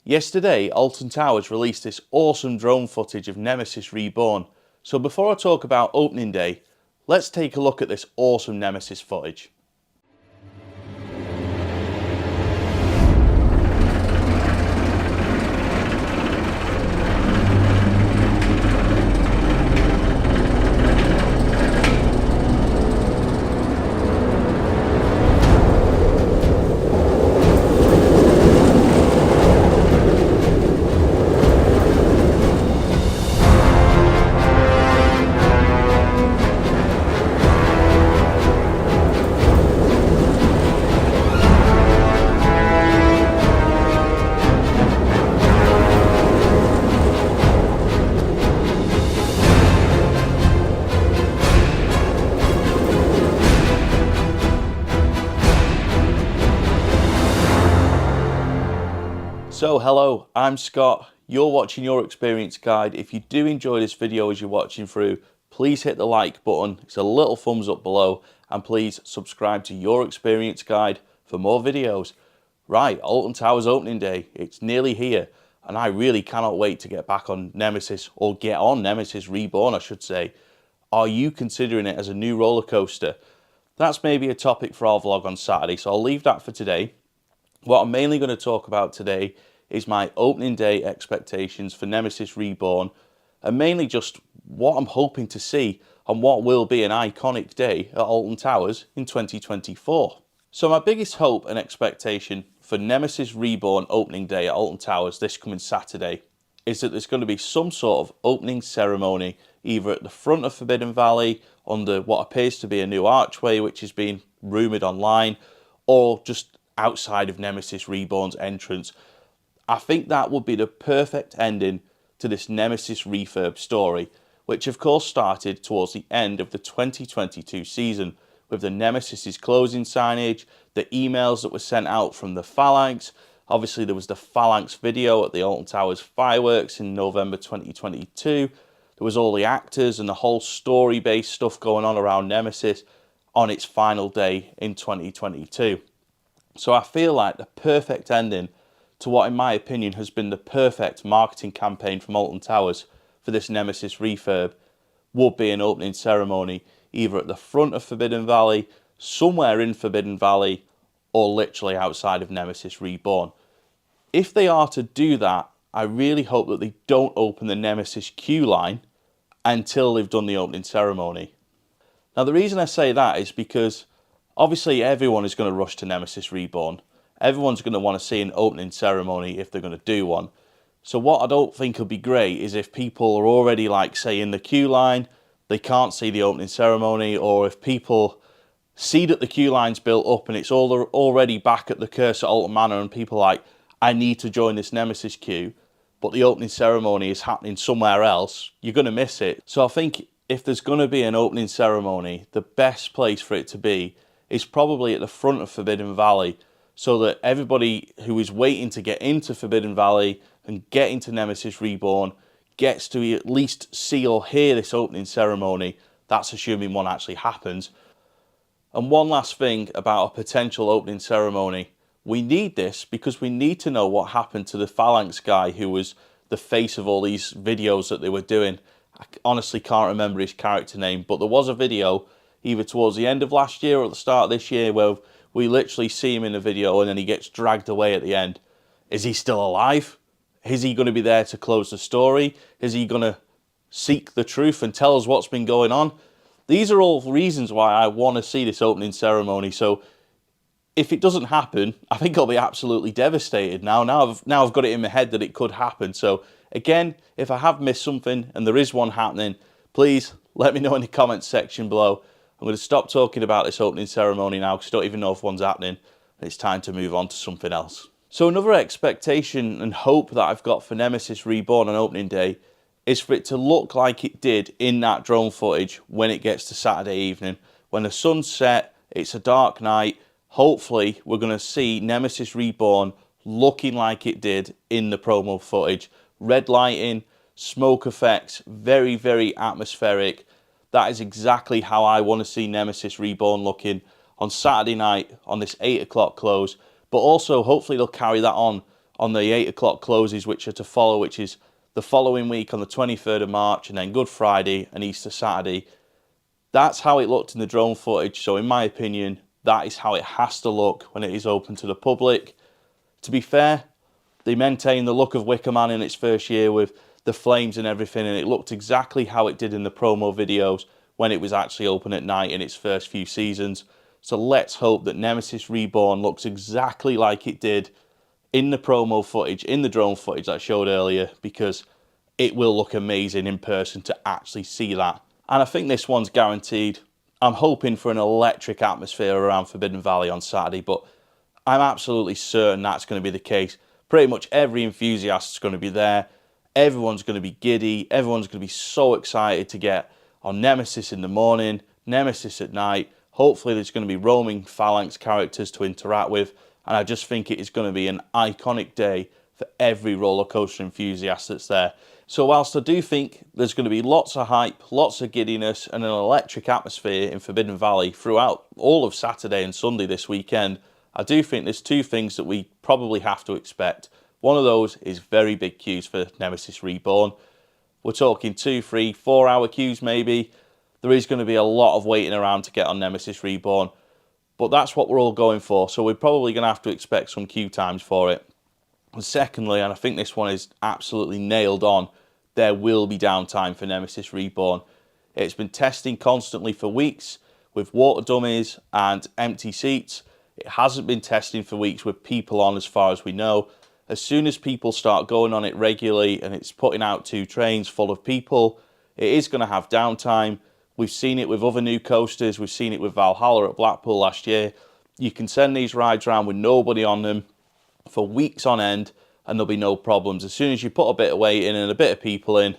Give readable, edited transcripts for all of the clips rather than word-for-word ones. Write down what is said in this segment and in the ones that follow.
Yesterday, Alton Towers released this awesome drone footage of Nemesis Reborn. So before I talk about opening day, let's take a look at this awesome Nemesis footage. So hello, I'm Scott, you're watching Your Experience Guide. If you do enjoy this video as you're watching through, please hit the like button, it's a little thumbs up below, and please subscribe to Your Experience Guide for more videos. Right, Alton Towers opening day, it's nearly here, and I really cannot wait to get back on Nemesis, or get on Nemesis Reborn I should say. Are you considering it as a new roller coaster? That's maybe a topic for our vlog on Saturday, so I'll leave that for today. What I'm mainly going to talk about today is my opening day expectations for Nemesis Reborn, and mainly just what I'm hoping to see on what will be an iconic day at Alton Towers in 2024. So my biggest hope and expectation for Nemesis Reborn opening day at Alton Towers this coming Saturday is that there's going to be some sort of opening ceremony either at the front of Forbidden Valley under what appears to be a new archway which is being rumoured online, or just outside of Nemesis Reborn's entrance. I think that would be the perfect ending to this Nemesis refurb story, which of course started towards the end of the 2022 season with the Nemesis's closing signage, the emails that were sent out from the Phalanx. Obviously there was the Phalanx video at the Alton Towers fireworks in November 2022. There was all the actors and the whole story-based stuff going on around Nemesis on its final day in 2022. So I feel like the perfect ending to what in my opinion has been the perfect marketing campaign from Alton Towers for this Nemesis refurb would be an opening ceremony either at the front of Forbidden Valley, somewhere in Forbidden Valley, or literally outside of Nemesis Reborn. If they are to do that, I really hope that they don't open the Nemesis queue line until they've done the opening ceremony. Now the reason I say that is because obviously everyone is going to rush to Nemesis Reborn. Everyone's going to want to see an opening ceremony if they're going to do one. So what I don't think would be great is if people are already, like, say, in the queue line, they can't see the opening ceremony, or if people see that the queue line's built up and it's already back at the Curse at Alton Manor and people are like, I need to join this Nemesis queue, but the opening ceremony is happening somewhere else, you're going to miss it. So I think if there's going to be an opening ceremony, the best place for it to be is probably at the front of Forbidden Valley, so that everybody who is waiting to get into Forbidden Valley and get into Nemesis Reborn gets to at least see or hear this opening ceremony. That's assuming one actually happens. And one last thing about a potential opening ceremony. We need this because we need to know what happened to the Phalanx guy who was the face of all these videos that they were doing. I honestly can't remember his character name, but there was a video either towards the end of last year or at the start of this year where we literally see him in a video and then he gets dragged away at the end. Is he still alive? Is he going to be there to close the story? Is he going to seek the truth and tell us what's been going on? These are all reasons why I want to see this opening ceremony. So if it doesn't happen, I think I'll be absolutely devastated now. Now I've got it in my head that it could happen. So again, if I have missed something and there is one happening, please let me know in the comments section below. I'm going to stop talking about this opening ceremony now because I don't even know if one's happening. It's time to move on to something else. So another expectation and hope that I've got for Nemesis Reborn on opening day is for it to look like it did in that drone footage when it gets to Saturday evening. When the sun's set, it's a dark night, hopefully we're going to see Nemesis Reborn looking like it did in the promo footage. Red lighting, smoke effects, very, very atmospheric. That is exactly how I want to see Nemesis Reborn looking on Saturday night on this 8 o'clock close. But also, hopefully they'll carry that on on the 8 o'clock closes, which are to follow, which is the following week on the 23rd of March, and then Good Friday and Easter Saturday. That's how it looked in the drone footage. So in my opinion, that is how it has to look when it is open to the public. To be fair, they maintained the look of Wicker Man in its first year with the flames and everything, and it looked exactly how it did in the promo videos when it was actually open at night in its first few seasons. So let's hope that Nemesis Reborn looks exactly like it did in the promo footage, in the drone footage that I showed earlier, because it will look amazing in person to actually see that. And I think this one's guaranteed. I'm hoping for an electric atmosphere around Forbidden Valley on Saturday, but I'm absolutely certain that's going to be the case. Pretty much every enthusiast is going to be there. Everyone's going to be giddy. Everyone's going to be so excited to get on Nemesis in the morning, Nemesis at night. Hopefully there's going to be roaming Phalanx characters to interact with. And I just think it is going to be an iconic day for every roller coaster enthusiast that's there. So whilst I do think there's going to be lots of hype, lots of giddiness and an electric atmosphere in Forbidden Valley throughout all of Saturday and Sunday this weekend, I do think there's two things that we probably have to expect. One of those is very big queues for Nemesis Reborn. We're talking 2, 3, 4 hour queues maybe. There is going to be a lot of waiting around to get on Nemesis Reborn. But that's what we're all going for, so we're probably going to have to expect some queue times for it. And secondly, and I think this one is absolutely nailed on, there will be downtime for Nemesis Reborn. It's been testing constantly for weeks with water dummies and empty seats. It hasn't been testing for weeks with people on, as far as we know. As soon as people start going on it regularly and it's putting out 2 trains full of people, it is going to have downtime. We've seen it with other new coasters. We've seen it with Valhalla at Blackpool last year. You can send these rides around with nobody on them for weeks on end and there'll be no problems. As soon as you put a bit of weight in and a bit of people in,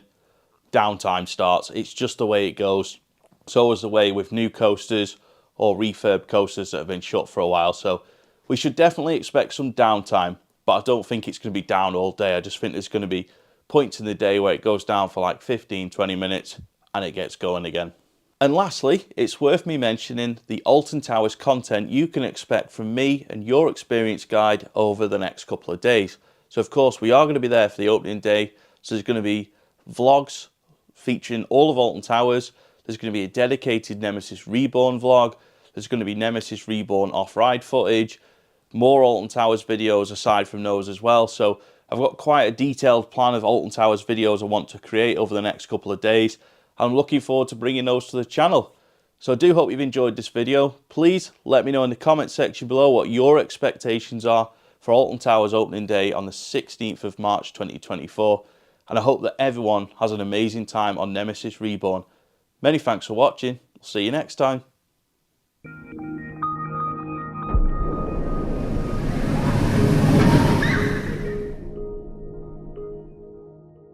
downtime starts. It's just the way it goes. So is the way with new coasters or refurb coasters that have been shut for a while. So we should definitely expect some downtime, but I don't think it's going to be down all day. I just think there's going to be points in the day where it goes down for like 15, 20 minutes and it gets going again. And lastly, it's worth me mentioning the Alton Towers content you can expect from me and your experience guide over the next couple of days. So of course we are going to be there for the opening day. So there's going to be vlogs featuring all of Alton Towers. There's going to be a dedicated Nemesis Reborn vlog. There's going to be Nemesis Reborn off-ride footage. More Alton Towers videos aside from those as well. So I've got quite a detailed plan of Alton Towers videos I want to create over the next couple of days. I'm looking forward to bringing those to the channel. So I do hope you've enjoyed this video. Please let me know in the comment section below what your expectations are for Alton Towers opening day on the 16th of March 2024. And I hope that everyone has an amazing time on Nemesis Reborn. Many thanks for watching. I'll see you next time.